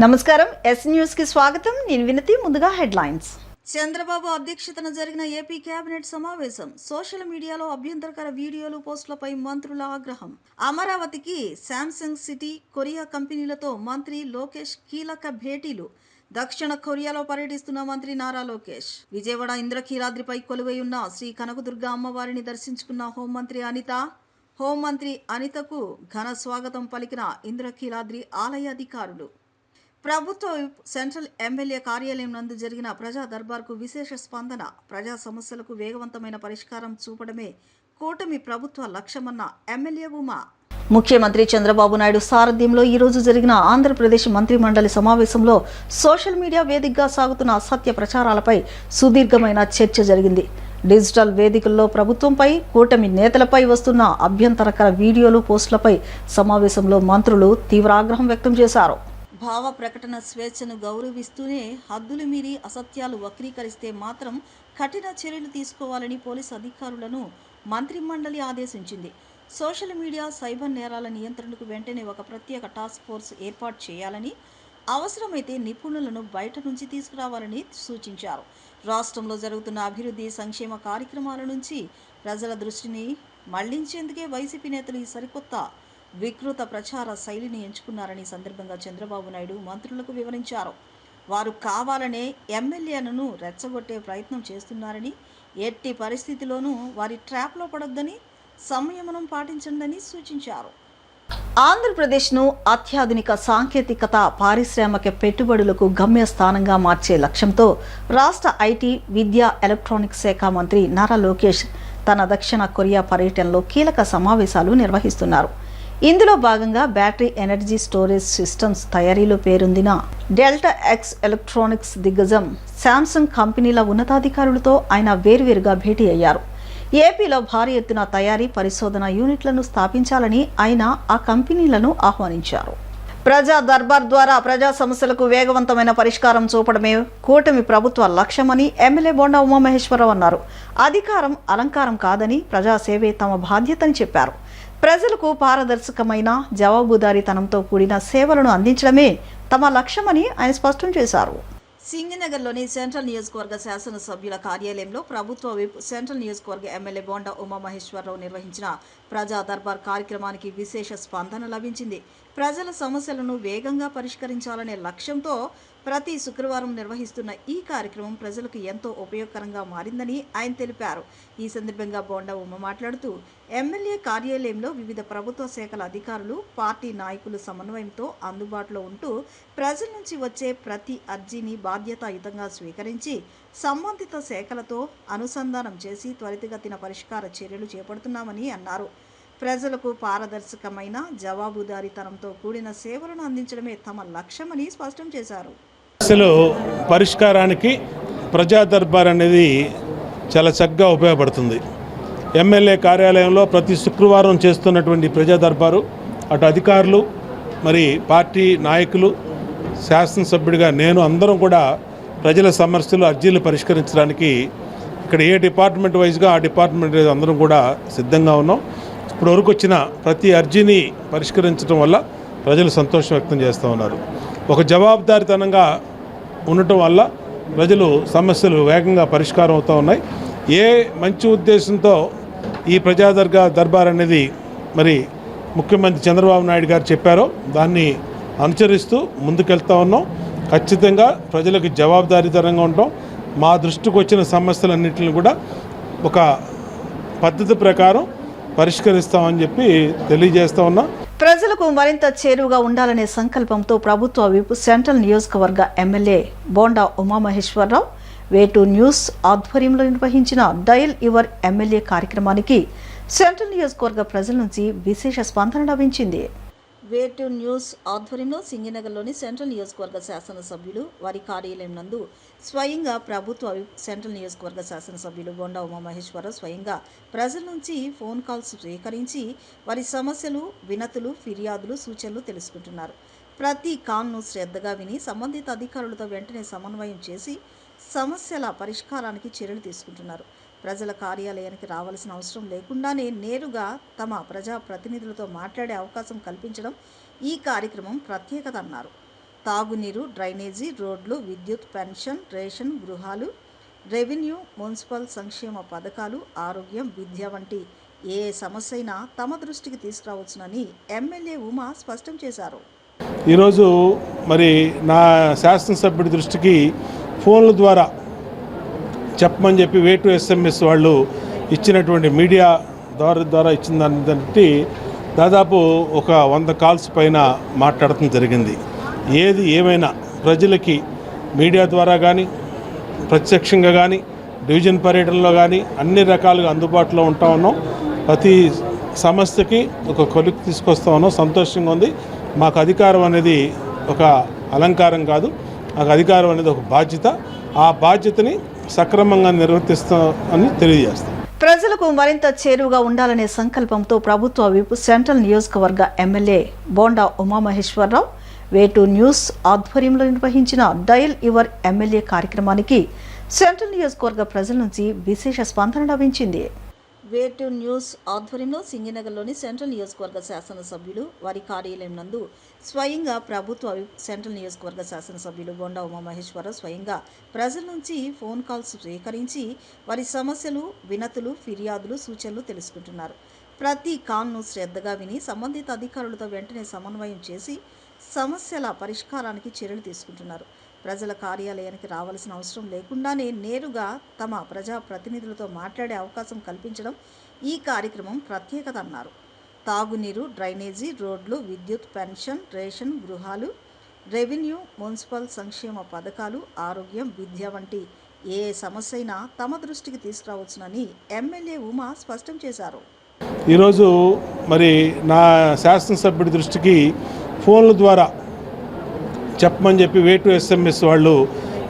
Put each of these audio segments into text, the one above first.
నమస్కారం yes news కి స్వాగతం. నేను వినతి. ముందుగా హెడ్లైన్స్. చంద్రబాబు అధ్యక్షతన జరిగిన ఏపీ కేబినెట్ సమావేశం. సోషల్ మీడియాలో అభ్యంతరకర వీడియోలు, పోస్టులపై మంత్రుల ఆగ్రహం. అమరావతికి శాంసంగ్ సిటీ, కొరియా కంపెనీలతో మంత్రి లోకేష్ కీలక భేటీలు. దక్షిణ కొరియాలో పర్యటిస్తున్న మంత్రి నారా లోకేష్. విజయవాడ ఇంద్రకీలాద్రిపై కొలువై ఉన్న శ్రీ కనకదుర్గ అమ్మవారిని దర్శించుకున్న హోంమంత్రి అనితకు ఘన స్వాగతం పలికిన ఇంద్రకీలాద్రి ఆలయ అధికారులు. ప్రభుత్వ సెంట్రల్ ఎమ్మెల్యే కార్యాలయం నందు జరిగిన ప్రజా దర్బార్కు విశేష స్పందన. ప్రజా సమస్యలకు వేగవంతమైన పరిష్కారం చూపడమే కూటమి ప్రభుత్వ లక్ష్యమన్న ఎమ్మెల్యే ఉమా. ముఖ్యమంత్రి చంద్రబాబు నాయుడు సారథ్యంలో ఈ రోజు జరిగిన ఆంధ్రప్రదేశ్ మంత్రి మండలి సమావేశంలో సోషల్ మీడియా వేదికగా సాగుతున్న అసత్య ప్రచారాలపై సుదీర్ఘమైన చర్చ జరిగింది. డిజిటల్ వేదికల్లో ప్రభుత్వంపై, కూటమి నేతలపై వస్తున్న అభ్యంతరకర వీడియోలు, పోస్టులపై సమావేశంలో మంత్రులు తీవ్ర ఆగ్రహం వ్యక్తం చేశారు. భావ ప్రకటన స్వేచ్ఛను గౌరవిస్తూనే హద్దులు మీరి అసత్యాలు వక్రీకరిస్తే మాత్రం కఠిన చర్యలు తీసుకోవాలని పోలీసు అధికారులను మంత్రి మండలి ఆదేశించింది. సోషల్ మీడియా, సైబర్ నేరాల నియంత్రణకు వెంటనే ఒక ప్రత్యేక టాస్క్ ఫోర్స్ ఏర్పాటు చేయాలని, అవసరమైతే నిపుణులను బయట నుంచి తీసుకురావాలని సూచించారు. రాష్ట్రంలో జరుగుతున్న అభివృద్ధి, సంక్షేమ కార్యక్రమాల నుంచి ప్రజల దృష్టిని మళ్లించేందుకే వైసీపీ నేతలు ఈ సరికొత్త వికృత ప్రచార శైలిని ఎంచుకున్నారని సందర్భంగా చంద్రబాబు నాయుడు మంత్రులకు వివరించారు. వారు కావాలనే ఎమ్మెల్యేలను రెచ్చగొట్టే ప్రయత్నం చేస్తున్నారని, ఎట్టి పరిస్థితిలోనూ వారి ట్రాప్లో పడొద్దని, సంయమనం పాటించండి సూచించారు. ఆంధ్రప్రదేశ్ను అత్యాధునిక సాంకేతికత, పారిశ్రామిక పెట్టుబడులకు గమ్యస్థానంగా మార్చే లక్ష్యంతో రాష్ట్ర ఐటీ, విద్యా, ఎలక్ట్రానిక్స్ శాఖ మంత్రి నారా లోకేష్ తన దక్షిణ కొరియా పర్యటనలో కీలక సమావేశాలు నిర్వహిస్తున్నారు. ఇందులో భాగంగా బ్యాటరీ ఎనర్జీ స్టోరేజ్ సిస్టమ్స్ తయారీలో పేరొందిన డెల్టా ఎక్స్ ఎలక్ట్రానిక్స్ దిగ్గజం శాంసంగ్ కంపెనీల ఉన్నతాధికారులతో ఆయన వేర్వేరుగా భేటీ అయ్యారు. ఏపీలో భారీ ఎత్తున తయారీ, పరిశోధన యూనిట్లను స్థాపించాలని ఆయన ఆ కంపెనీలను ఆహ్వానించారు. ప్రజా దర్బార్ ద్వారా ప్రజా సమస్యలకు వేగవంతమైన పరిష్కారం చూపడమే కూటమి ప్రభుత్వ లక్ష్యమని ఎమ్మెల్యే బోండా ఉమామహేశ్వరరావు అన్నారు. అధికారం అలంకారం కాదని, ప్రజాసేవే తమ బాధ్యతని చెప్పారు. ప్రజలకు పారదర్శకమైన, జవాబుదారీతనంతో కూడిన సేవలను అందించడమే తమ లక్ష్యమని ఆయన స్పష్టం చేశారు. సింగనగర్లోని సెంట్రల్ నియోజకవర్గ శాసనసభ్యుల కార్యాలయంలో ప్రభుత్వ విప్, సెంట్రల్ నియోజకవర్గ ఎమ్మెల్యే బోండా ఉమామహేశ్వరరావు నిర్వహించిన ప్రజా దర్బార్ కార్యక్రమానికి విశేష స్పందన లభించింది. ప్రజల సమస్యలను వేగంగా పరిష్కరించాలనే లక్ష్యంతో ప్రతి శుక్రవారం నిర్వహిస్తున్న ఈ కార్యక్రమం ప్రజలకు ఎంతో ఉపయోగకరంగా మారిందని ఆయన తెలిపారు. ఈ సందర్భంగా బోండా ఉమ మాట్లాడుతూ, ఎమ్మెల్యే కార్యాలయంలో వివిధ ప్రభుత్వ శాఖల అధికారులు, పార్టీ నాయకులు సమన్వయంతో అందుబాటులో ఉంటూ ప్రజల నుంచి వచ్చే ప్రతి అర్జీని బాధ్యతాయుతంగా స్వీకరించి సంబంధిత శాఖలతో అనుసంధానం చేసి త్వరితగతిన పరిష్కార చర్యలు చేపడుతున్నామని అన్నారు. ప్రజలకు పారదర్శకమైన, జవాబుదారీతనంతో కూడిన సేవలను అందించడమే తమ లక్ష్యమని స్పష్టం చేశారు. సమస్యలు పరిష్కారానికి ప్రజా దర్బార్ అనేది చాలా చక్కగా ఉపయోగపడుతుంది. ఎమ్మెల్యే కార్యాలయంలో ప్రతి శుక్రవారం చేస్తున్నటువంటి ప్రజా దర్బారు అటు అధికారులు, మరి పార్టీ నాయకులు, శాసనసభ్యుడిగా నేను అందరం కూడా ప్రజల సమస్యలు, అర్జీలు పరిష్కరించడానికి ఇక్కడ ఏ డిపార్ట్మెంట్ వైజ్గా ఆ డిపార్ట్మెంట్ అందరం కూడా సిద్ధంగా ఉన్నాం. ఇప్పుడు వరకు వచ్చిన ప్రతి అర్జీని పరిష్కరించడం వల్ల ప్రజలు సంతోషం వ్యక్తం చేస్తూ ఉన్నారు. ఒక జవాబుదారీతనంగా ఉండటం వల్ల ప్రజలు సమస్యలు వేగంగా పరిష్కారం అవుతూ ఉన్నాయి. ఏ మంచి ఉద్దేశంతో ఈ ప్రజా దర్బార్ అనేది మరి ముఖ్యమంత్రి చంద్రబాబు నాయుడు గారు చెప్పారో దాన్ని అనుసరిస్తూ ముందుకెళ్తూ ఉన్నాం. ఖచ్చితంగా ప్రజలకు జవాబుదారీతనంగా ఉంటాం. మా దృష్టికి వచ్చిన సమస్యలన్నింటిని కూడా ఒక పద్ధతి ప్రకారం పరిష్కరిస్తామని చెప్పి తెలియజేస్తూ ఉన్నాం. ప్రజలకు మరింత చేరువగా ఉండాలనే సంకల్పంతో ప్రభుత్వ విప్, సెంట్రల్ నియోజకవర్గ ఎమ్మెల్యే బోండా ఉమామహేశ్వరరావు వేటు న్యూస్ ఆధ్వర్యంలో నిర్వహించిన డయల్ యువర్ ఎమ్మెల్యే కార్యక్రమానికి సెంట్రల్ నియోజకవర్గ ప్రజల నుంచి విశేష స్పందన లభించింది. వేటు న్యూస్ ఆధ్వర్యంలో సింగనగర్లోని సెంట్రల్ నియోజకవర్గ శాసనసభ్యులు వారి కార్యాలయం నందు స్వయంగా ప్రభుత్వ సెంట్రల్ నియోజకవర్గ శాసనసభ్యులు బోండా ఉమామహేశ్వరరావు స్వయంగా ప్రజల నుంచి ఫోన్ కాల్స్ స్వీకరించి వారి సమస్యలు, వినతులు, ఫిర్యాదులు, సూచనలు తెలుసుకుంటున్నారు. ప్రతి కాల్ను శ్రద్ధగా విని సంబంధిత అధికారులతో వెంటనే సమన్వయం చేసి సమస్యల పరిష్కారానికి చర్యలు తీసుకుంటున్నారు. ప్రజల కార్యాలయానికి రావాల్సిన అవసరం లేకుండానే నేరుగా తమ ప్రజా ప్రతినిధులతో మాట్లాడే అవకాశం కల్పించడం ఈ కార్యక్రమం ప్రత్యేకత అన్నారు. తాగునీరు, డ్రైనేజీ, రోడ్లు, విద్యుత్, పెన్షన్, రేషన్, గృహాలు, రెవెన్యూ, మున్సిపల్ సంక్షేమ పథకాలు, ఆరోగ్యం, విద్య వంటి ఏ సమస్య అయినా తమ దృష్టికి తీసుకురావచ్చునని ఎమ్మెల్యే ఉమా స్పష్టం చేశారు. ఈరోజు మరి నా శాసనసభ్యుడి దృష్టికి ఫోన్ల ద్వారా చెప్పమని చెప్పి వేటు ఎస్ఎంఎస్ వాళ్ళు ఇచ్చినటువంటి మీడియా ద్వారా ఇచ్చిన దాన్ని బట్టి దాదాపు ఒక 100 కాల్స్ పైన మాట్లాడటం జరిగింది. ఏది ఏమైనా ప్రజలకి మీడియా ద్వారా కానీ ప్రత్యక్షంగా కానీ డివిజన్ పర్యటనలో కానీ అన్ని రకాలుగా అందుబాటులో ఉంటా ఉన్నాం. ప్రతి సమస్యకి ఒక కొలిక్కి తీసుకొస్తా ఉన్నాం. సంతోషంగా ఉంది. మాకు అధికారం అనేది ఒక అలంకారం కాదు, మాకు అధికారం అనేది ఒక బాధ్యత. ఆ బాధ్యతని సక్రమంగా నిర్వర్తిస్తామని తెలియజేస్తాం. ప్రజలకు మరింత చేరువగా ఉండాలనే సంకల్పంతో ప్రభుత్వ విప్ సెంట్రల్ నియోజకవర్గ ఎమ్మెల్యే బోండా ఉమామహేశ్వరరావు వేటు న్యూస్ ఆధ్వర్యంలో నిర్వహించిన డయల్ యువర్ ఎమ్మెల్యే కార్యక్రమానికి సెంట్రల్ నియోజకవర్గ ప్రజల నుంచి విశేష స్పందన లభించింది. వేటు న్యూస్ ఆధ్వర్యంలో సింగినగర్లోని సెంట్రల్ నియోజకవర్గ శాసనసభ్యులు వారి కార్యాలయం నందు స్వయంగా ప్రభుత్వ సెంట్రల్ నియోజకవర్గ శాసనసభ్యులు బొండా ఉమామహేశ్వరరావు స్వయంగా ప్రజల నుంచి ఫోన్ కాల్స్ స్వీకరించి వారి సమస్యలు, వినతులు, ఫిర్యాదులు, సూచనలు తెలుసుకుంటున్నారు. ప్రతి కాల్ను శ్రద్ధగా విని సంబంధిత అధికారులతో వెంటనే సమన్వయం చేసి సమస్యల పరిష్కారానికి చర్యలు తీసుకుంటున్నారు. ప్రజల కార్యాలయానికి రావాల్సిన అవసరం లేకుండానే నేరుగా తమ ప్రజా ప్రతినిధులతో మాట్లాడే అవకాశం కల్పించడం ఈ కార్యక్రమం ప్రత్యేకత అన్నారు. తాగునీరు, డ్రైనేజీ, రోడ్లు, విద్యుత్, పెన్షన్, రేషన్, గృహాలు, రెవెన్యూ, మున్సిపల్ సంక్షేమ పథకాలు, ఆరోగ్యం, విద్య వంటి ఏ సమస్య అయినా తమ దృష్టికి తీసుకురావచ్చునని ఎమ్మెల్యే ఉమా స్పష్టం చేశారు. ఈరోజు మరి నా శాసనసభ్యుడి దృష్టికి ఫోన్ల ద్వారా చెప్పమని చెప్పి వేటు ఎస్ఎంఎస్ వాళ్ళు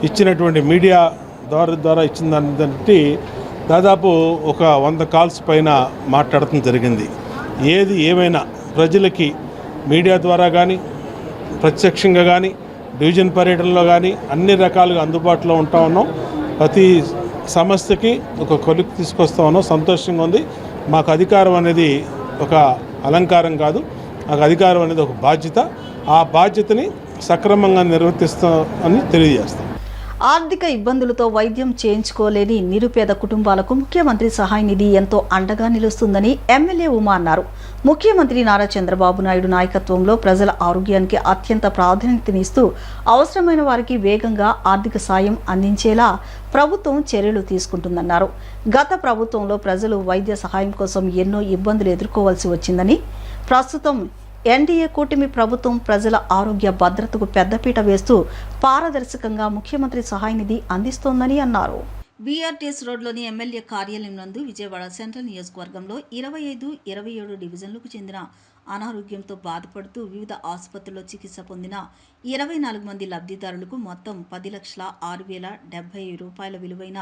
ఇచ్చినటువంటి మీడియా ద్వారా ఇచ్చిన దాన్ని బట్టి దాదాపు ఒక 100 కాల్స్ పైన మాట్లాడటం జరిగింది. ఏది ఏమైనా ప్రజలకి మీడియా ద్వారా కానీ ప్రత్యక్షంగా కానీ డివిజన్ పర్యటనలో కానీ అన్ని రకాలుగా అందుబాటులో ఉంటా ఉన్నాం. ప్రతి సమస్యకి ఒక కొలిక్కి తీసుకొస్తా ఉన్నాం. సంతోషంగా ఉంది. మాకు అధికారం అనేది ఒక అలంకారం కాదు, మాకు అధికారం అనేది ఒక బాధ్యత. ఆ బాధ్యతని సక్రమంగా నిర్వర్తిస్తామని తెలియజేస్తాం. ఆర్థిక ఇబ్బందులతో వైద్యం చేయించుకోలేని నిరుపేద కుటుంబాలకు ముఖ్యమంత్రి సహాయ నిధి ఎంతో అండగా నిలుస్తుందని ఎమ్మెల్యే ఉమా అన్నారు. ముఖ్యమంత్రి నారా చంద్రబాబు నాయుడు నాయకత్వంలో ప్రజల ఆరోగ్యానికి అత్యంత ప్రాధాన్యతనిస్తూ అవసరమైన వారికి వేగంగా ఆర్థిక సాయం అందించేలా ప్రభుత్వం చర్యలు తీసుకుంటుందన్నారు. గత ప్రభుత్వంలో ప్రజలు వైద్య సహాయం కోసం ఎన్నో ఇబ్బందులు ఎదుర్కోవాల్సి వచ్చిందని, ప్రస్తుతం ఎన్డీఏ కూటమి ప్రభుత్వం ప్రజల ఆరోగ్య భద్రతకు పెద్దపీట వేస్తూ పారదర్శకంగా ముఖ్యమంత్రి సహాయ నిధి అందిస్తోందని అన్నారు. బీఆర్టీఎస్ రోడ్లోని ఎమ్మెల్యే కార్యాలయం నందు విజయవాడ సెంట్రల్ నియోజకవర్గంలో 25, 27 డివిజన్లకు చెందిన అనారోగ్యంతో బాధపడుతూ వివిధ ఆసుపత్రుల్లో చికిత్స పొందిన 24 మంది లబ్ధిదారులకు మొత్తం 10,06,070 రూపాయల విలువైన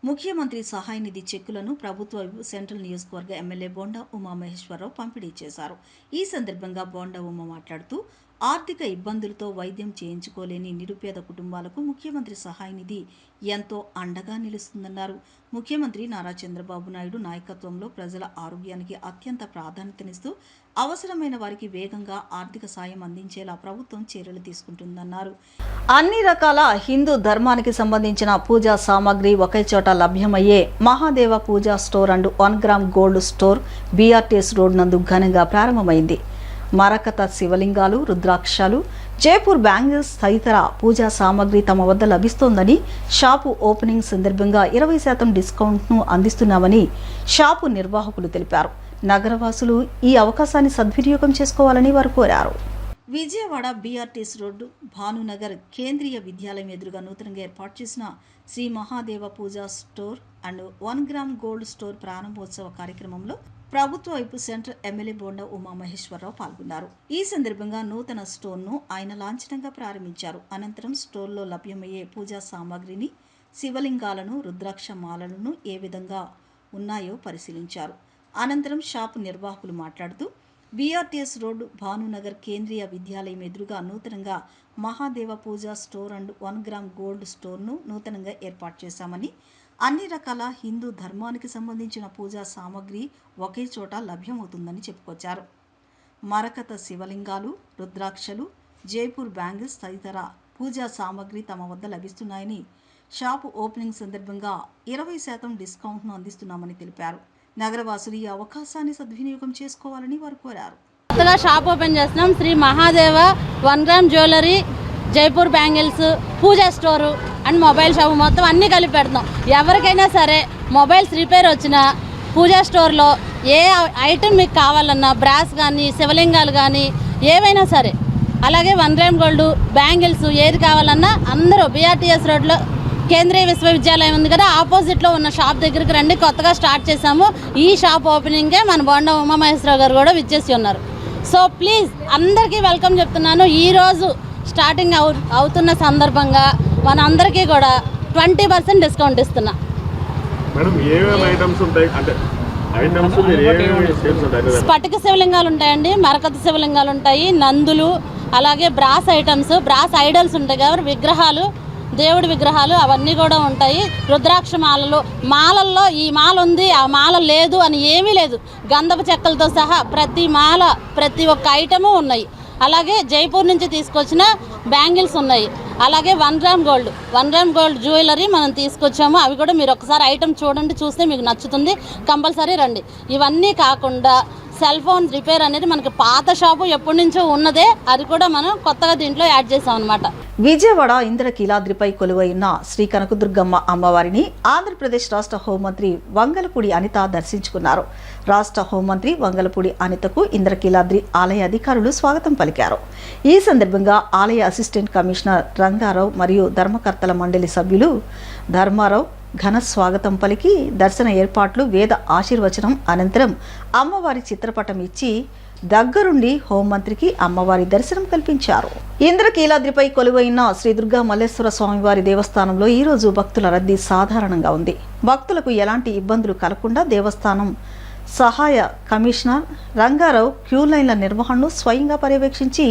ముఖ్యమంత్రి సహాయ నిధి చెక్కులను ప్రభుత్వ సెంట్రల్ నియోజకవర్గ ఎమ్మెల్యే బొండా ఉమామహేశ్వరరావు పంపిణీ చేశారు. ఈ సందర్భంగా బొండా ఉమ మాట్లాడుతూ ఆర్థిక ఇబ్బందులతో వైద్యం చేయించుకోలేని నిరుపేద కుటుంబాలకు ముఖ్యమంత్రి సహాయ నిధి ఎంతో అండగా నిలుస్తుందన్నారు. ముఖ్యమంత్రి నారా చంద్రబాబు నాయుడు నాయకత్వంలో ప్రజల ఆరోగ్యానికి అత్యంత ప్రాధాన్యతనిస్తూ అవసరమైన వారికి వేగంగా ఆర్థిక సాయం అందించేలా ప్రభుత్వం చర్యలు తీసుకుంటుందన్నారు. అన్ని రకాల హిందూ ధర్మానికి సంబంధించిన పూజా సామాగ్రి ఒకే చోట లభ్యమయ్యే Mahadeva Puja store and 1 gram gold store BRTS road నందు ఘనంగా ప్రారంభమైంది. మరకత శివలింగాలు, రుద్రాక్షాలు, జైపూర్ బ్యాంగిల్స్ తదితర పూజా సామాగ్రి తమ వద్ద లభిస్తోందని, షాపు ఓపెనింగ్ సందర్భంగా 20% డిస్కౌంట్ను అందిస్తున్నామని షాపు నిర్వాహకులు తెలిపారు. నగరవాసులు ఈ అవకాశాన్ని సద్వినియోగం చేసుకోవాలని వారు కోరారు. విజయవాడ బీఆర్టీఎస్ రోడ్డు భానునగర్ కేంద్రీయ విద్యాలయం ఎదురుగా నూతనంగా ఏర్పాటు చేసిన Shri Mahadeva Puja store and 1 gram gold store ప్రారంభోత్సవ కార్యక్రమంలో ప్రభుత్వ వైపు సెంట్రల్ ఎమ్మెల్యే బొండా ఉమామహేశ్వరరావు పాల్గొన్నారు. ఈ సందర్భంగా నూతన స్టోర్ను ఆయన లాంఛనంగా ప్రారంభించారు. అనంతరం స్టోర్లో లభ్యమయ్యే పూజా సామాగ్రిని, శివలింగాలను, రుద్రాక్ష మాలలను ఏ విధంగా ఉన్నాయో పరిశీలించారు. అనంతరం షాపు నిర్వాహకులు మాట్లాడుతూ బీఆర్టీఎస్ రోడ్డు భానునగర్ కేంద్రీయ విద్యాలయం ఎదురుగా నూతనంగా Mahadeva Puja store and 1 gram gold స్టోర్ను నూతనంగా ఏర్పాటు చేశామని, అన్ని రకాల హిందూ ధర్మానికి సంబంధించిన పూజా సామాగ్రి ఒకే చోట లభ్యమవుతుందని చెప్పుకొచ్చారు. మరకత శివలింగాలు, రుద్రాక్షలు, జైపూర్ బ్యాంగిల్స్ తదితర పూజా సామాగ్రి తమ వద్ద లభిస్తున్నాయని, షాపు ఓపెనింగ్ సందర్భంగా 20% డిస్కౌంట్ను అందిస్తున్నామని తెలిపారు. నగరవాసులు ఈ అవకాశాన్ని సద్వినియోగం చేసుకోవాలని వారు కోరారు. కొత్తగా షాప్ ఓపెన్ చేస్తున్నాం. Shri Mahadeva 1 gram jewellery, Jaipur bangles, puja store and mobile shop మొత్తం అన్నీ కలిపి పెడతాం. ఎవరికైనా సరే మొబైల్స్ రిపేర్ వచ్చినా పూజా స్టోర్లో ఏ ఐటెం మీకు కావాలన్నా, బ్రాస్ కానీ, శివలింగాలు కానీ ఏవైనా సరే, అలాగే 1 గ్రామ్ గోల్డ్, బ్యాంగిల్స్ ఏది కావాలన్నా అందరూ BRTS రోడ్లో కేంద్రీయ విశ్వవిద్యాలయం ఉంది కదా, ఆపోజిట్లో ఉన్న షాప్ దగ్గరికి రండి. కొత్తగా స్టార్ట్ చేశాము. ఈ షాప్ ఓపెనింగే మన బోండా ఉమామహేశ్వరరావు గారు కూడా విచ్చేసి ఉన్నారు. సో ప్లీజ్ అందరికీ వెల్కమ్ చెప్తున్నాను. ఈరోజు స్టార్టింగ్ అవుతున్న సందర్భంగా మన అందరికీ కూడా 20% డిస్కౌంట్ ఇస్తున్నా. స్ఫటిక శివలింగాలు ఉంటాయండి, మరకత శివలింగాలు ఉంటాయి, నందులు, అలాగే బ్రాస్ ఐటమ్స్, బ్రాస్ ఐడల్స్ ఉంటాయి కాబట్టి విగ్రహాలు, దేవుడి విగ్రహాలు అవన్నీ కూడా ఉంటాయి. రుద్రాక్ష మాలలు, మాలల్లో ఈ మాల ఉంది, ఆ మాల లేదు అని ఏమీ లేదు. గంధపు చెక్కలతో సహా ప్రతి మాల, ప్రతి ఒక్క ఐటము ఉన్నాయి. అలాగే జైపూర్ నుంచి తీసుకొచ్చిన బ్యాంగిల్స్ ఉన్నాయి. అలాగే 1 గ్రామ్ గోల్డ్ జ్యువెలరీ మనం తీసుకొచ్చాము. అవి కూడా మీరు ఒకసారి ఐటమ్ చూడండి, చూస్తే మీకు నచ్చుతుంది, కంపల్సరీ రండి. ఇవన్నీ కాకుండా సెల్ ఫోన్ రిపేర్ అనేది మనకి పాత షాపు ఎప్పటి నుంచో ఉన్నదే, అది కూడా మనం కొత్తగా దీంట్లో యాడ్ చేసాం అనమాట. విజయవాడ ఇంద్రకీలాద్రిపై కొలువైన శ్రీ కనకదుర్గమ్మ అమ్మవారిని ఆంధ్రప్రదేశ్ రాష్ట్ర హోంమంత్రి వంగలపూడి అనిత దర్శించుకున్నారు. రాష్ట్ర హోంమంత్రి వంగలపూడి అనితకు ఇంద్రకీలాద్రి ఆలయ అధికారులు స్వాగతం పలికారు. ఈ సందర్భంగా ఆలయ అసిస్టెంట్ కమిషనర్ రంగారావు మరియు ధర్మకర్తల మండలి సభ్యులు ధర్మారావు ఘన స్వాగతం పలికి దర్శన ఏర్పాట్లు, వేద ఆశీర్వచనం అనంతరం అమ్మవారి చిత్రపటం ఇచ్చి దగ్గరుండి హోంమంత్రికి అమ్మవారి దర్శనం కల్పించారు. ఇంద్రకీలాద్రిపై కొలువైన శ్రీ దుర్గా మల్లేశ్వర స్వామివారి దేవస్థానంలో ఈరోజు భక్తుల రద్దీ సాధారణంగా ఉంది. భక్తులకు ఎలాంటి ఇబ్బందులు కలగకుండా దేవస్థానం సహాయ కమిషనర్ రంగారావు క్యూ లైన్ల నిర్వహణను స్వయంగా పర్యవేక్షించి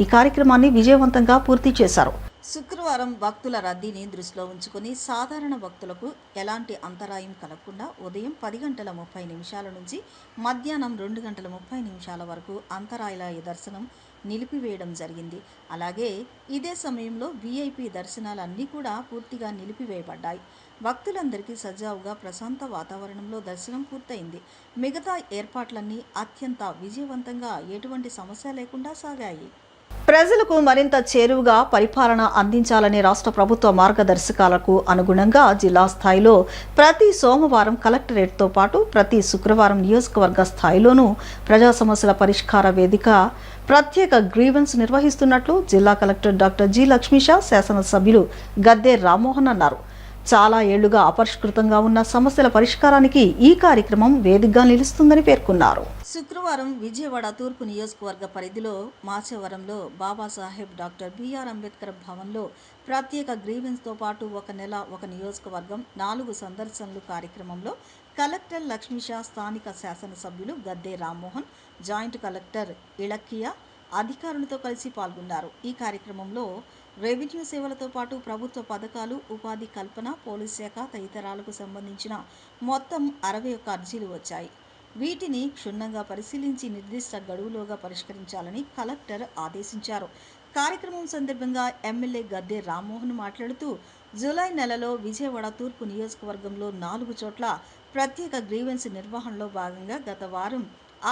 ఈ కార్యక్రమాన్ని విజయవంతంగా పూర్తి చేశారు. శుక్రవారం భక్తుల రద్దీని దృష్టిలో ఉంచుకుని సాధారణ భక్తులకు ఎలాంటి అంతరాయం కలగకుండా ఉదయం 10:30 నుంచి మధ్యాహ్నం 2:30 వరకు అంతరాయాల దర్శనం నిలిపివేయడం జరిగింది. అలాగే ఇదే సమయంలో VIP దర్శనాలన్నీ కూడా పూర్తిగా నిలిపివేయబడ్డాయి. భక్తులందరికీ సజావుగా ప్రశాంత వాతావరణంలో దర్శనం పూర్తయింది. మిగతా ఏర్పాట్లన్నీ అత్యంత విజయవంతంగా ఎటువంటి సమస్య లేకుండా సాగాయి. ప్రజలకు మరింత చేరువుగా పరిపాలన అందించాలనే రాష్ట్ర ప్రభుత్వ మార్గదర్శకాలకు అనుగుణంగా జిల్లా స్థాయిలో ప్రతి సోమవారం కలెక్టరేట్తో పాటు ప్రతి శుక్రవారం నియోజకవర్గ స్థాయిలోనూ ప్రజా సమస్యల పరిష్కార వేదిక ప్రత్యేక గ్రీవెన్స్ నిర్వహిస్తున్నట్లు జిల్లా కలెక్టర్ డాక్టర్ జి లక్ష్మీషా, శాసనసభ్యులు గద్దె రామ్మోహన్ అన్నారు. చాలా ఏళ్లుగా అపరిష్కృతంగా ఉన్న సమస్యల పరిష్కారానికి ఈ కార్యక్రమం వేదికగా నిలుస్తుందని పేర్కొన్నారు. శుక్రవారం విజయవాడ తూర్పు నియోజకవర్గ పరిధిలో మాచవరంలో బాబాసాహెబ్ డాక్టర్ బిఆర్ అంబేద్కర్ భవన్లో ప్రత్యేక గ్రీవెన్స్తో పాటు ఒక నెల ఒక నియోజకవర్గం 4 సందర్శనలు కార్యక్రమంలో కలెక్టర్ లక్ష్మీషా, స్థానిక శాసనసభ్యులు గద్దె రామ్మోహన్, జాయింట్ కలెక్టర్ ఇళక్కియా అధికారులతో కలిసి పాల్గొన్నారు. ఈ కార్యక్రమంలో రెవెన్యూ సేవలతో పాటు ప్రభుత్వ పథకాలు, ఉపాధి కల్పన, పోలీస్ శాఖ తదితరాలకు సంబంధించిన మొత్తం 61 అర్జీలు వచ్చాయి. వీటిని క్షుణ్ణంగా పరిశీలించి నిర్దిష్ట గడువులోగా పరిష్కరించాలని కలెక్టర్ ఆదేశించారు. కార్యక్రమం సందర్భంగా ఎమ్మెల్యే గద్దె రామ్మోహన్ మాట్లాడుతూ జూలై నెలలో విజయవాడ తూర్పు నియోజకవర్గంలో 4 చోట్ల ప్రత్యేక గ్రీవెన్స్ నిర్వహణలో భాగంగా గత వారం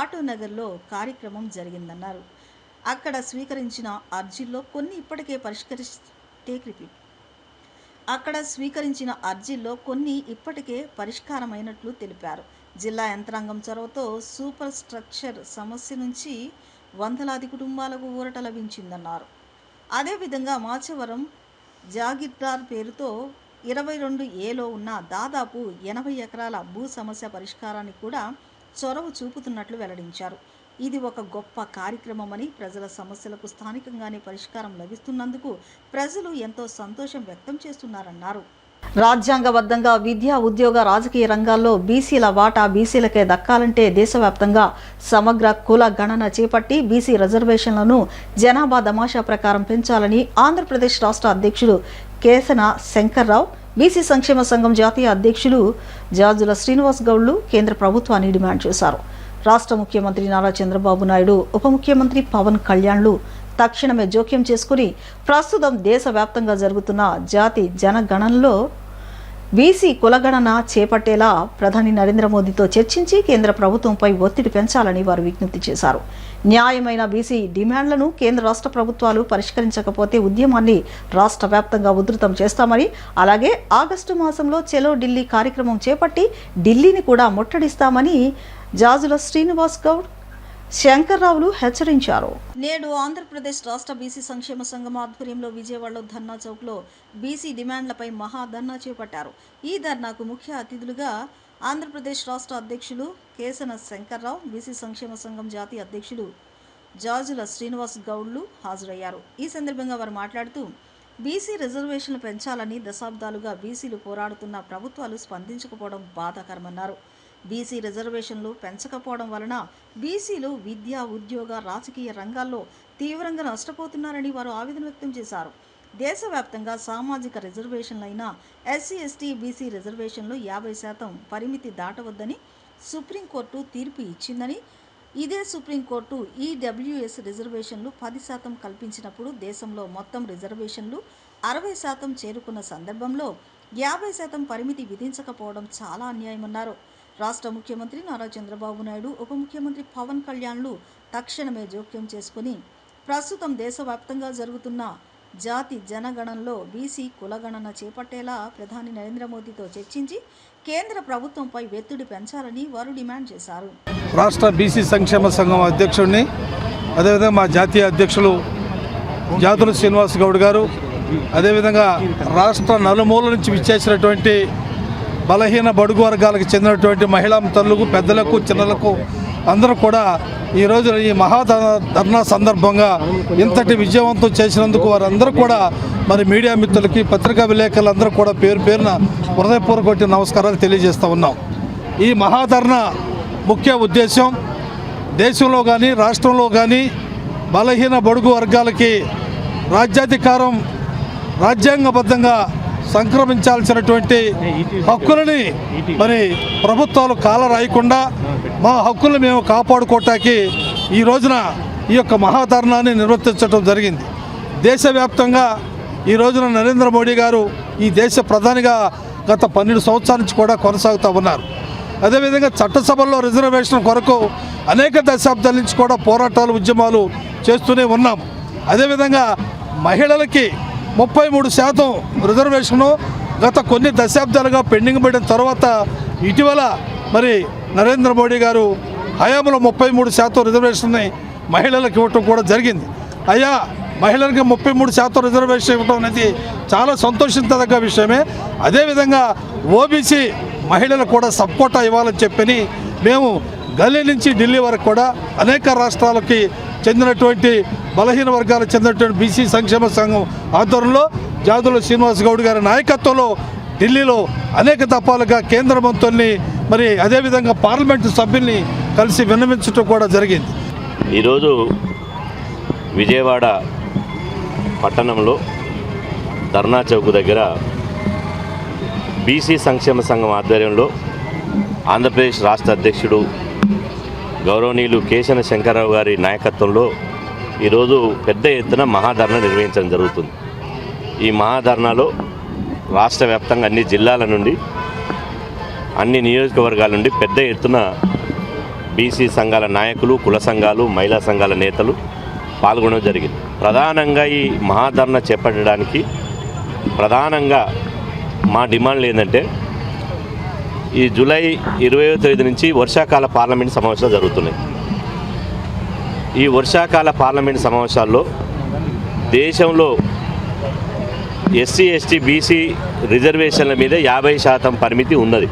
ఆటోనగర్లో కార్యక్రమం జరిగిందన్నారు. అక్కడ స్వీకరించిన అర్జీల్లో కొన్ని ఇప్పటికే పరిష్కారమైనట్లు తెలిపారు. జిల్లా యంత్రాంగం చొరవతో సూపర్ స్ట్రక్చర్ సమస్య నుంచి వందలాది కుటుంబాలకు ఊరట లభించిందన్నారు. అదేవిధంగా మాచవరం జాగీర్దార్ పేరుతో 22A ఉన్న దాదాపు 80 ఎకరాల భూ సమస్య పరిష్కారానికి కూడా చొరవ చూపుతున్నట్లు వెల్లడించారు. ఇది ఒక గొప్ప కార్యక్రమమని, ప్రజల సమస్యలకు స్థానికంగానే పరిష్కారం లభిస్తున్నందుకు ప్రజలు ఎంతో సంతోషం వ్యక్తం చేస్తున్నారన్నారు. రాజ్యాంగబద్ధంగా విద్యా, ఉద్యోగ, రాజకీయ రంగాల్లో బీసీల వాటా బీసీలకే దక్కాలంటే దేశవ్యాప్తంగా సమగ్ర కుల గణన చేపట్టి బీసీ రిజర్వేషన్లను జనాభా దమాషా ప్రకారం పెంచాలని ఆంధ్రప్రదేశ్ రాష్ట్ర అధ్యక్షుడు కేసన శంకర్రావు, బీసీ సంక్షేమ సంఘం జాతీయ అధ్యక్షులు జాజుల శ్రీనివాస్ గౌడ్లు కేంద్ర ప్రభుత్వాన్ని డిమాండ్ చేశారు. రాష్ట్ర ముఖ్యమంత్రి నారా చంద్రబాబు నాయుడు, ఉప ముఖ్యమంత్రి పవన్ కళ్యాణ్లు తక్షణమే జోక్యం చేసుకుని ప్రస్తుతం దేశవ్యాప్తంగా జరుగుతున్న జాతి జనగణనలో బీసీ కులగణన చేపట్టేలా ప్రధాని నరేంద్ర మోదీతో చర్చించి కేంద్ర ప్రభుత్వంపై ఒత్తిడి పెంచాలని వారు విజ్ఞప్తి చేశారు. న్యాయమైన బీసీ డిమాండ్లను కేంద్ర రాష్ట్ర ప్రభుత్వాలు పరిష్కరించకపోతే ఉద్యమాన్ని రాష్ట్ర వ్యాప్తంగా ఉధృతం చేస్తామని, అలాగే ఆగస్టు మాసంలో చెలో ఢిల్లీ కార్యక్రమం చేపట్టి ఢిల్లీని కూడా ముట్టడిస్తామని జాజుల శ్రీనివాస్ గౌడ్, శంకర్రావులు హెచ్చరించారు. నేడు ఆంధ్రప్రదేశ్ రాష్ట్ర బీసీ సంక్షేమ సంఘం ఆధ్వర్యంలో విజయవాడలో ధర్నా చౌక్లో బీసీ డిమాండ్లపై మహాధర్నా చేపట్టారు. ఈ ధర్నాకు ముఖ్య అతిథులుగా ఆంధ్రప్రదేశ్ రాష్ట్ర అధ్యక్షులు కేసన శంకర్రావు, బీసీ సంక్షేమ సంఘం జాతీయ అధ్యక్షులు జాజుల శ్రీనివాస్ గౌడ్లు హాజరయ్యారు. ఈ సందర్భంగా వారు మాట్లాడుతూ బీసీ రిజర్వేషన్లు పెంచాలని దశాబ్దాలుగా బీసీలు పోరాడుతున్న ప్రభుత్వాలు స్పందించకపోవడం బాధాకరమన్నారు. బీసీ రిజర్వేషన్లు పెంచకపోవడం వలన బీసీలు విద్య, ఉద్యోగ, రాజకీయ రంగాల్లో తీవ్రంగా నష్టపోతున్నారని వారు ఆవేదన వ్యక్తం చేశారు. దేశవ్యాప్తంగా సామాజిక రిజర్వేషన్లైన ఎస్సీ, ఎస్టీ, బీసీ రిజర్వేషన్లు 50% పరిమితి దాటవద్దని సుప్రీంకోర్టు తీర్పు ఇచ్చిందని, ఇదే సుప్రీంకోర్టు ఈడబ్ల్యూఎస్ రిజర్వేషన్లు 10% కల్పించినప్పుడు దేశంలో మొత్తం రిజర్వేషన్లు 60% చేరుకున్న సందర్భంలో 50% పరిమితి విధించకపోవడం చాలా అన్యాయమన్నారు. రాష్ట్ర ముఖ్యమంత్రి నారా చంద్రబాబు నాయుడు, ఉప ముఖ్యమంత్రి పవన్ కళ్యాణ్లు తక్షణమే జోక్యం చేసుకుని ప్రస్తుతం దేశవ్యాప్తంగా జరుగుతున్న జాతి జనగణనలో బీసీ కులగణన చేపట్టేలా ప్రధాని నరేంద్ర మోదీతో చర్చించి కేంద్ర ప్రభుత్వంపై ఒత్తిడి పెంచాలని వారు డిమాండ్ చేశారు. రాష్ట్ర బీసీ సంక్షేమ సంఘం అధ్యక్షుడిని, అదేవిధంగా మా జాతీయ అధ్యక్షులు జాతుల శ్రీనివాస్ గౌడ్ గారు, అదేవిధంగా రాష్ట్ర నలుమూల నుంచి విచ్చేసినటువంటి బలహీన బడుగు వర్గాలకు చెందినటువంటి మహిళా తల్లులకు, పెద్దలకు, చిన్నలకు అందరూ కూడా ఈరోజు ఈ మహాధర్నా సందర్భంగా ఇంతటి విజయవంతం చేసినందుకు వారందరూ కూడా మరి మీడియా మిత్రులకి, పత్రికా విలేకరులందరూ కూడా పేరు పేరున హృదయపూర్వక నమస్కారాలు తెలియజేస్తూ ఉన్నాం. ఈ మహాధర్నా ముఖ్య ఉద్దేశం దేశంలో కానీ రాష్ట్రంలో కానీ బలహీన బడుగు వర్గాలకి రాజ్యాధికారం రాజ్యాంగబద్ధంగా సంక్రమించాల్సినటువంటి హక్కులని మరి ప్రభుత్వాలు కాలరాయకుండా మా హక్కులను మేము కాపాడుకోవటానికి ఈ రోజున ఈ యొక్క మహాధర్నాన్ని నిర్వర్తించడం జరిగింది. దేశవ్యాప్తంగా ఈ రోజున నరేంద్ర మోడీ గారు ఈ దేశ ప్రధానిగా గత 12 సంవత్సరాల నుంచి కూడా కొనసాగుతూ ఉన్నారు. అదేవిధంగా చట్టసభల్లో రిజర్వేషన్ కొరకు అనేక దశాబ్దాల నుంచి కూడా పోరాటాలు, ఉద్యమాలు చేస్తూనే ఉన్నాం. అదేవిధంగా మహిళలకి 33% రిజర్వేషను గత కొన్ని దశాబ్దాలుగా పెండింగ్ పడిన తర్వాత ఇటీవల మరి నరేంద్ర మోడీ గారు హయాంలో 33% రిజర్వేషన్ని మహిళలకు ఇవ్వటం కూడా జరిగింది. అయ్యా, మహిళలకు 33% రిజర్వేషన్ ఇవ్వటం అనేది చాలా సంతోషించదగ్గ విషయమే. అదేవిధంగా ఓబీసీ మహిళలకు కూడా సపోర్టా ఇవ్వాలని చెప్పని మేము గల్లీ నుంచి ఢిల్లీ వరకు కూడా అనేక రాష్ట్రాలకి చెందినటువంటి బలహీన వర్గాలకు చెందినటువంటి బీసీ సంక్షేమ సంఘం ఆధ్వర్యంలో జాతుల శ్రీనివాస్ గౌడ్ గారి నాయకత్వంలో ఢిల్లీలో అనేక దఫాలుగా కేంద్ర మంత్రుల్ని మరి అదేవిధంగా పార్లమెంటు సభ్యుల్ని కలిసి విన్నవించడం కూడా జరిగింది. ఈరోజు విజయవాడ పట్టణంలో ధర్నా చౌక్ దగ్గర బీసీ సంక్షేమ సంఘం ఆధ్వర్యంలో ఆంధ్రప్రదేశ్ రాష్ట్ర అధ్యక్షుడు గౌరవనీయులు కేసన శంకర్రావు గారి నాయకత్వంలో ఈరోజు పెద్ద ఎత్తున మహాధర్నా నిర్వహించడం జరుగుతుంది. ఈ మహాధర్నాలో రాష్ట్ర వ్యాప్తంగా అన్ని జిల్లాల నుండి, అన్ని నియోజకవర్గాల నుండి పెద్ద ఎత్తున బీసీ సంఘాల నాయకులు, కుల సంఘాలు, మహిళా సంఘాల నేతలు పాల్గొనడం జరిగింది. ప్రధానంగా ఈ మహాధర్నా చేపట్టడానికి ప్రధానంగా మా డిమాండ్లు ఏంటంటే, ఈ జూలై 20వ తేదీ నుంచి వర్షాకాల పార్లమెంట్ సమావేశాలు జరుగుతున్నాయి. ఈ వర్షాకాల పార్లమెంట్ సమావేశాల్లో దేశంలో ఎస్సీ, ఎస్టీ, బీసీ రిజర్వేషన్ల మీద 50% పరిమితి ఉన్నది.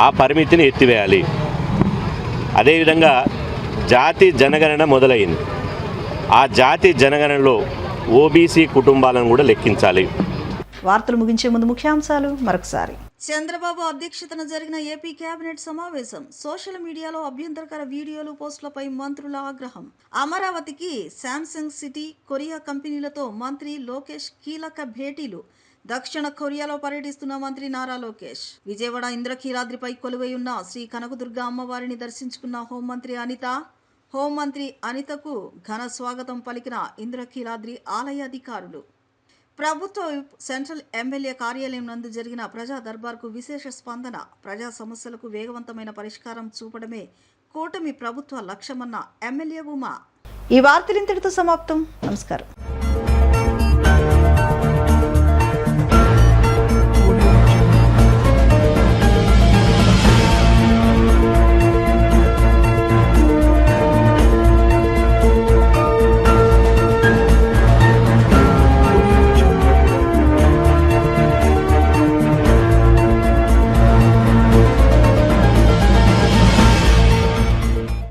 ఆ పరిమితిని ఎత్తివేయాలి. అదేవిధంగా జాతి జనగణన మొదలైంది. ఆ జాతి జనగణనలో ఓబీసీ కుటుంబాలను కూడా లెక్కించాలి. వార్తలు ముగించే ముందు ముఖ్యాంశాలు మరొకసారి. చంద్రబాబు అధ్యక్షతన జరిగిన ఏపీ కేబినెట్ సమావేశం. సోషల్ మీడియాలో అభ్యంతరకర వీడియోలు, పోస్టులపై మంత్రుల ఆగ్రహం. అమరావతికి శాంసంగ్ సిటీ, కొరియా కంపెనీలతో మంత్రి లోకేష్ కీలక భేటీలు. దక్షిణ కొరియాలో పర్యటిస్తున్న మంత్రి నారా లోకేష్. విజయవాడ ఇంద్రకీలాద్రిపై కొలువై ఉన్న శ్రీ కనకదుర్గ అమ్మవారిని దర్శించుకున్న హోంమంత్రి అనిత. హోంమంత్రి అనితకు ఘన స్వాగతం పలికిన ఇంద్రకీలాద్రి ఆలయ అధికారులు. ప్రభుత్వ సెంట్రల్ ఎమ్మెల్యే కార్యాలయం నందు జరిగిన ప్రజా దర్బార్కు విశేష స్పందన. ప్రజా సమస్యలకు వేగవంతమైన పరిష్కారం చూపడమే కూటమి ప్రభుత్వ లక్ష్యమన్న ఎమ్మెల్యే ఉమా. ఈ వార్తలు ఇంతటితో సమాప్తం. నమస్కారం.